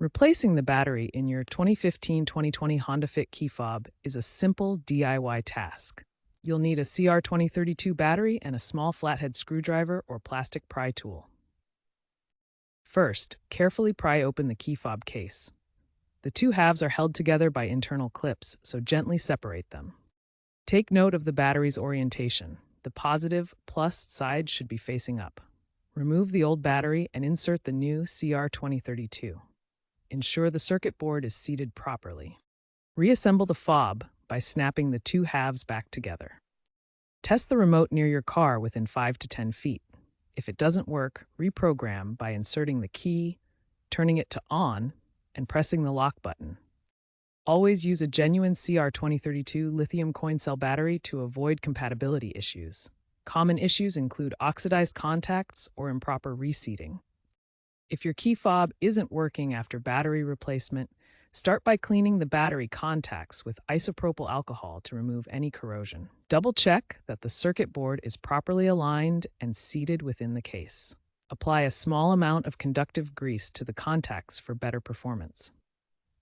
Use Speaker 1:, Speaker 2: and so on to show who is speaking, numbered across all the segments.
Speaker 1: Replacing the battery in your 2015-2020 Honda Fit key fob is a simple DIY task. You'll need a CR2032 battery and a small flathead screwdriver or plastic pry tool. First, carefully pry open the key fob case. The two halves are held together by internal clips, so gently separate them. Take note of the battery's orientation. The positive plus side should be facing up. Remove the old battery and insert the new CR2032. Ensure the circuit board is seated properly. Reassemble the fob by snapping the two halves back together. Test the remote near your car within 5 to 10 feet. If it doesn't work, reprogram by inserting the key, turning it to on, and pressing the lock button. Always use a genuine CR2032 lithium coin cell battery to avoid compatibility issues. Common issues include oxidized contacts or improper reseating. If your key fob isn't working after battery replacement, start by cleaning the battery contacts with isopropyl alcohol to remove any corrosion. Double-check that the circuit board is properly aligned and seated within the case. Apply a small amount of conductive grease to the contacts for better performance.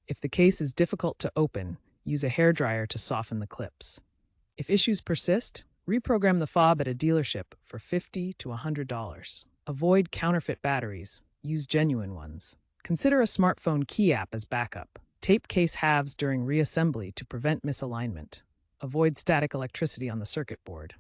Speaker 1: If the case is difficult to open, use a hairdryer to soften the clips. If issues persist, reprogram the fob at a dealership for $50 to $100. Avoid counterfeit batteries. Use genuine ones. Consider a smartphone key app as backup. Tape case halves during reassembly to prevent misalignment. Avoid static electricity on the circuit board.